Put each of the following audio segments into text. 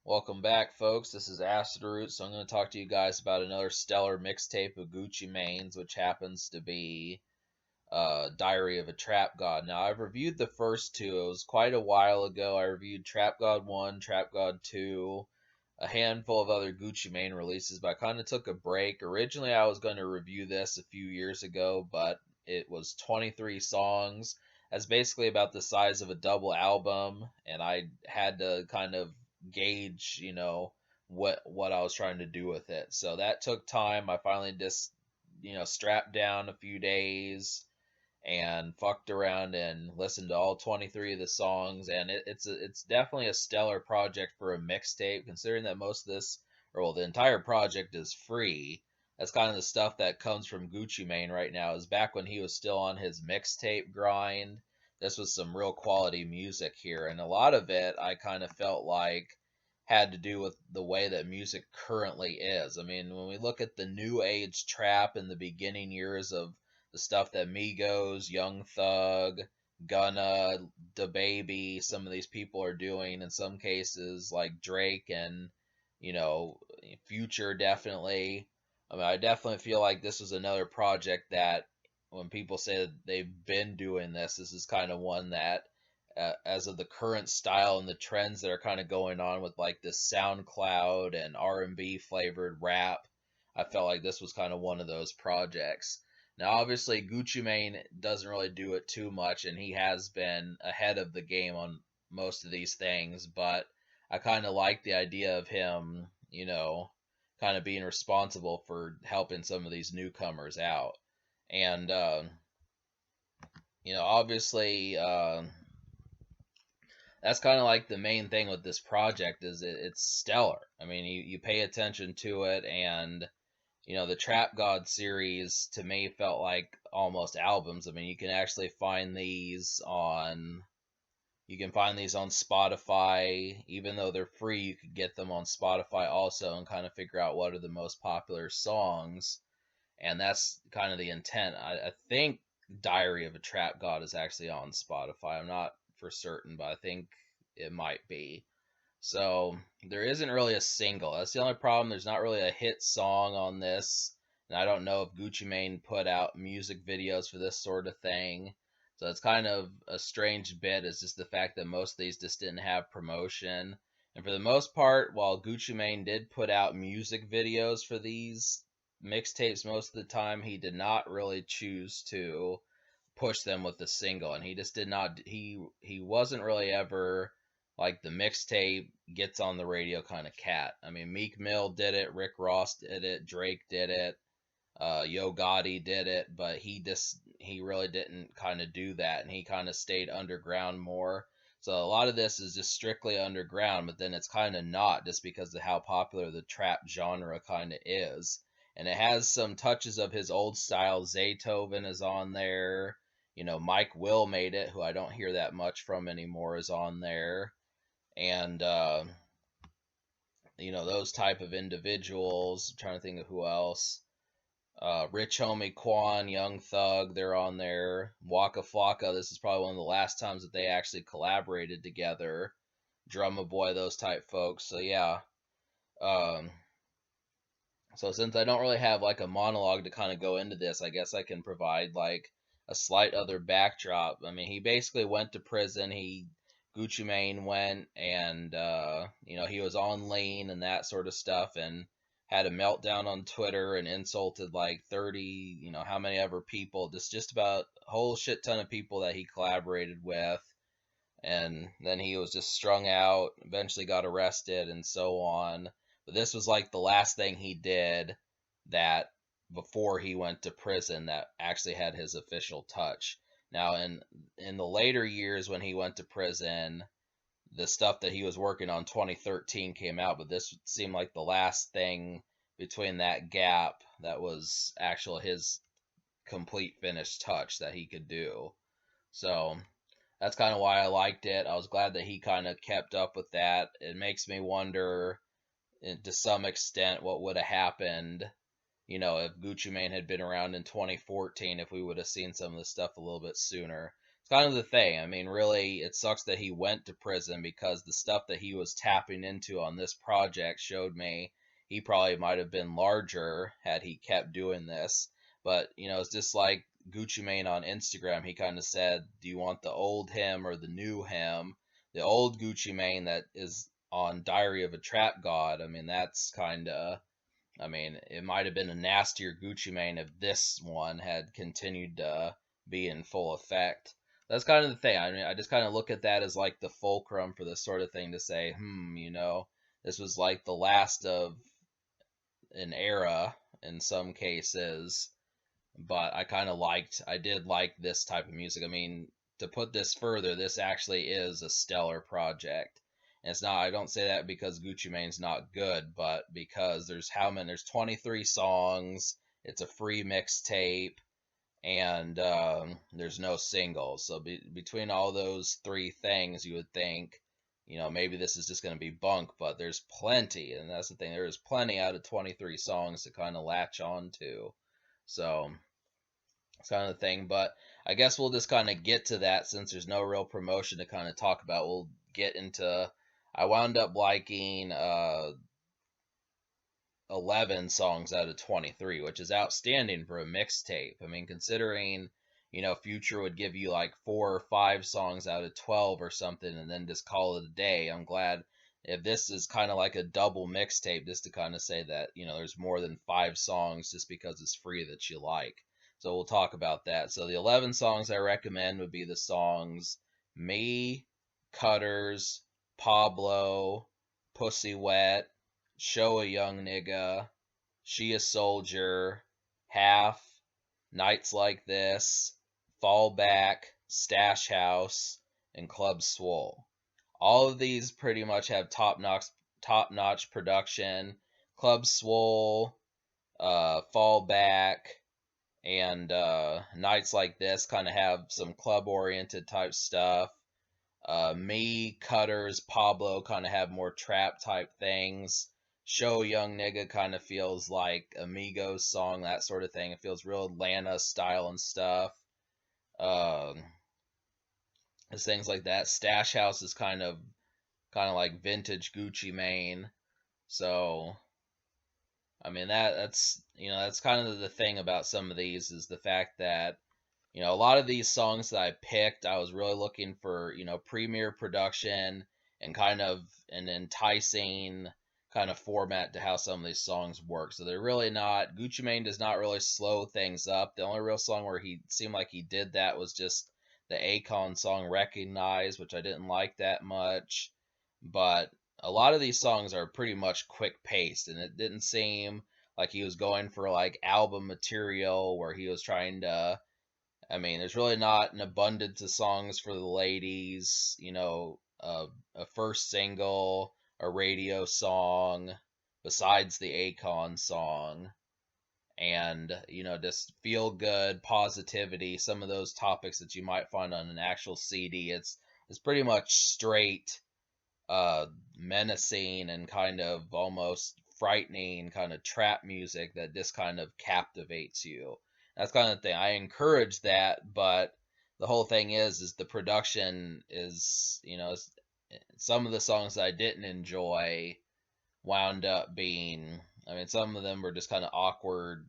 Welcome back, folks. This is Acid Root, so I'm going to talk to you guys about another stellar mixtape of Gucci Mane's, which happens to be Diary of a Trap God. Now, I've reviewed the first two. It was quite a while ago. I reviewed Trap God 1, Trap God 2, a handful of other Gucci Mane releases, but I kind of took a break. Originally, I was going to review this a few years ago, but it was 23 songs. That's basically about the size of a double album, and I had to kind of gauge, what I was trying to do with it. So that took time. I finally just, strapped down a few days and fucked around and listened to all 23 of the songs, and it's definitely a stellar project for a mixtape, considering that most of this, or well, the entire project is free. That's kind of the stuff that comes from Gucci Mane right now. Is back when he was still on his mixtape grind. This was some real quality music here, and a lot of it I kind of felt like had to do with the way that music currently is. I mean, when we look at the new age trap in the beginning years of the stuff that Migos, Young Thug, Gunna, Baby, some of these people are doing. In some cases, like Drake and you know Future, definitely. I mean, I definitely feel like this was another project that when people say that they've been doing this, this is kind of one that, as of the current style and the trends that are kind of going on with like this SoundCloud and R&B flavored rap, I felt like this was kind of one of those projects. Now, obviously, Gucci Mane doesn't really do it too much, and he has been ahead of the game on most of these things, but I kind of like the idea of him, kind of being responsible for helping some of these newcomers out. And, obviously, that's kind of like the main thing with this project is it's stellar. I mean, you pay attention to it, and the Trap God series to me felt like almost albums. I mean, you can find these on Spotify. Even though they're free, you could get them on Spotify also and kind of figure out what are the most popular songs. And that's kind of the intent. I think Diary of a Trap God is actually on Spotify. I'm not for certain, but I think it might be. So there isn't really a single. That's the only problem. There's not really a hit song on this. And I don't know if Gucci Mane put out music videos for this sort of thing. So it's kind of a strange bit. It's just the fact that most of these just didn't have promotion. And for the most part, while Gucci Mane did put out music videos for these mixtapes most of the time, he did not really choose to push them with a single. And he just did not, he wasn't really ever like the mixtape gets on the radio kind of cat. I mean, Meek Mill did it, Rick Ross did it, Drake did it, Yo Gotti did it, but he really didn't kind of do that, and he kind of stayed underground more. So a lot of this is just strictly underground, but then it's kind of not just because of how popular the trap genre kind of is. And it has some touches of his old style. Zaytoven is on there. Mike Will made it, who I don't hear that much from anymore, is on there. And those type of individuals. I'm trying to think of who else. Rich Homie Quan, Young Thug, they're on there. Waka Flocka, this is probably one of the last times that they actually collaborated together. Drumma Boy, those type folks. So yeah. Um, so since I don't really have like a monologue to kind of go into this, I guess I can provide like a slight other backdrop. I mean, he basically went to prison. Gucci Mane went and he was on lean and that sort of stuff, and had a meltdown on Twitter and insulted like 30, how many ever people, just about a whole shit ton of people that he collaborated with. And then he was just strung out, eventually got arrested and so on. But this was like the last thing he did that before he went to prison that actually had his official touch. Now in the later years when he went to prison, the stuff that he was working on 2013 came out, but this seemed like the last thing between that gap that was actual his complete finished touch that he could do. So that's kind of why I liked it. I was glad that he kind of kept up with that. It makes me wonder, to some extent, what would have happened, if Gucci Mane had been around in 2014, if we would have seen some of this stuff a little bit sooner. It's kind of the thing. I mean, really, it sucks that he went to prison because the stuff that he was tapping into on this project showed me he probably might have been larger had he kept doing this. But, it's just like Gucci Mane on Instagram. He kind of said, do you want the old him or the new him? The old Gucci Mane that is on Diary of a Trap God, I mean, that's kind of. I mean, it might have been a nastier Gucci Mane if this one had continued to be in full effect. That's kind of the thing. I mean, I just kind of look at that as like the fulcrum for this sort of thing to say, this was like the last of an era in some cases, but I did like this type of music. I mean, to put this further, this actually is a stellar project. And it's not, I don't say that because Gucci Mane's not good, but because there's 23 songs, it's a free mixtape, and there's no singles. So between all those three things, you would think, maybe this is just going to be bunk, but there's plenty, and that's the thing. There is plenty out of 23 songs to kind of latch on to. So it's kind of the thing. But I guess we'll just kind of get to that since there's no real promotion to kind of talk about. We'll get into. I wound up liking 11 songs out of 23, which is outstanding for a mixtape. I mean, considering, Future would give you like 4 or 5 songs out of 12 or something and then just call it a day. I'm glad if this is kind of like a double mixtape, just to kind of say that, there's more than 5 songs just because it's free that you like. So we'll talk about that. So the 11 songs I recommend would be the songs Me, Cutters, Pablo, Pussy Wet, Show a Young Nigga, She a Soldier, Half, Nights Like This, Fall Back, Stash House, and Club Swole. All of these pretty much have top notch production. Club Swole, Fall Back, and Nights Like This kind of have some club oriented type stuff. Me, Cutters, Pablo kind of have more trap type things. Show Young Nigga kind of feels like Amigos song, that sort of thing. It feels real Atlanta style and stuff. Um, there's things like that. Stash House is kind of like vintage Gucci Mane. So I mean that's kind of the thing about some of these is the fact that a lot of these songs that I picked, I was really looking for, premier production and kind of an enticing kind of format to how some of these songs work. So they're really not, Gucci Mane does not really slow things up. The only real song where he seemed like he did that was just the Akon song Recognize, which I didn't like that much. But a lot of these songs are pretty much quick paced, and it didn't seem like he was going for like album material where he was trying to. I mean, there's really not an abundance of songs for the ladies, a first single, a radio song, besides the Akon song, and, just feel good, positivity, some of those topics that you might find on an actual CD. It's pretty much straight menacing and kind of almost frightening kind of trap music that just kind of captivates you. That's kind of the thing. I encourage that, but the whole thing is the production is, some of the songs I didn't enjoy wound up being, I mean, some of them were just kind of awkward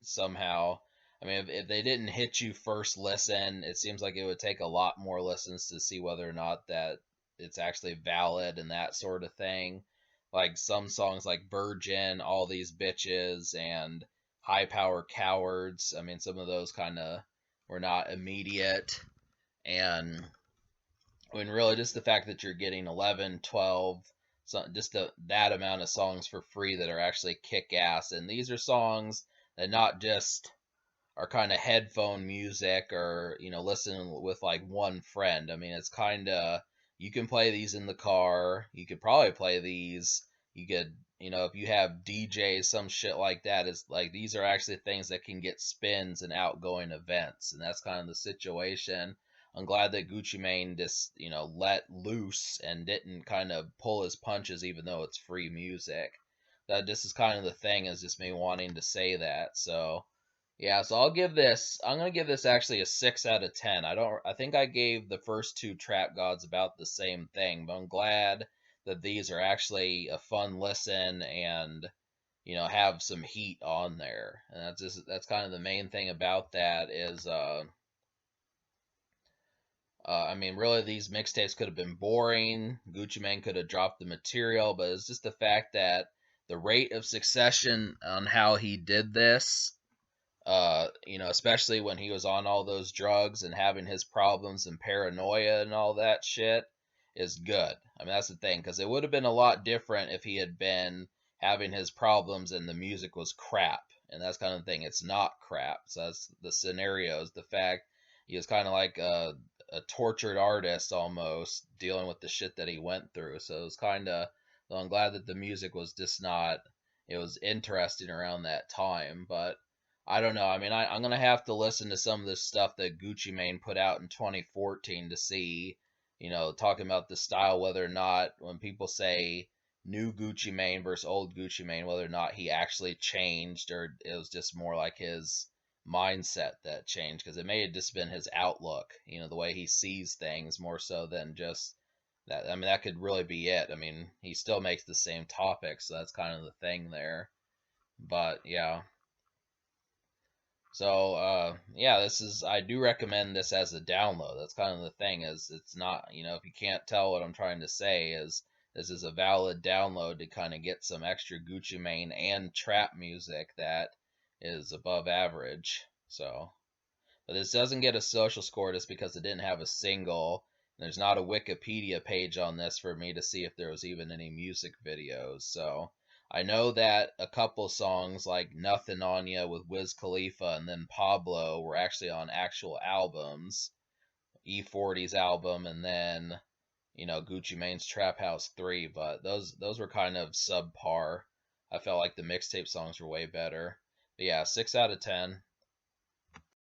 somehow. I mean, if they didn't hit you first listen, it seems like it would take a lot more listens to see whether or not that it's actually valid and that sort of thing. Like some songs like Virgin, All These Bitches, and High Power Cowards. I mean, some of those kind of were not immediate. And I mean, really, just the fact that you're getting 11, 12, just that amount of songs for free that are actually kick ass. And these are songs that not just are kind of headphone music or listen with like one friend. I mean, it's kind of, you can play these in the car. You could probably play these. You could, if you have DJs, some shit like that. It's like these are actually things that can get spins and outgoing events, and that's kind of the situation. I'm glad that Gucci Mane just let loose and didn't kind of pull his punches, even though it's free music. That this is kind of the thing, is just me wanting to say that. So Yeah, so I'll give this. I'm gonna give this actually a 6 out of 10. I don't. I think I gave the first two Trap Gods about the same thing, but I'm glad that these are actually a fun listen and have some heat on there. And that's kind of the main thing about that is I mean, really, these mixtapes could have been boring. Gucci Mane could have dropped the material, but it's just the fact that the rate of succession on how he did this, especially when he was on all those drugs and having his problems and paranoia and all that shit, is good. I mean, that's the thing, because it would have been a lot different if he had been having his problems and the music was crap. And that's kind of the thing. It's not crap. So that's the scenarios. The fact he was kind of like a tortured artist almost dealing with the shit that he went through. So it was kind of. So I'm glad that the music was just not. It was interesting around that time, but I don't know. I mean, I'm gonna have to listen to some of this stuff that Gucci Mane put out in 2014 to see, talking about the style, whether or not when people say new Gucci Mane versus old Gucci Mane, whether or not he actually changed or it was just more like his mindset that changed, because it may have just been his outlook, the way he sees things more so than just that. I mean, that could really be it. I mean, he still makes the same topics, so that's kind of the thing there. But yeah. So yeah, this is I do recommend this as a download. That's kind of the thing is it's not, if you can't tell what I'm trying to say is this is a valid download to kind of get some extra Gucci Mane and trap music that is above average. So, but this doesn't get a social score just because it didn't have a single. There's not a Wikipedia page on this for me to see if there was even any music videos. So I know that a couple songs like Nothing on Ya with Wiz Khalifa and then Pablo were actually on actual albums. E40's album and then, Gucci Mane's Trap House 3, but those were kind of subpar. I felt like the mixtape songs were way better. But yeah, 6 out of 10.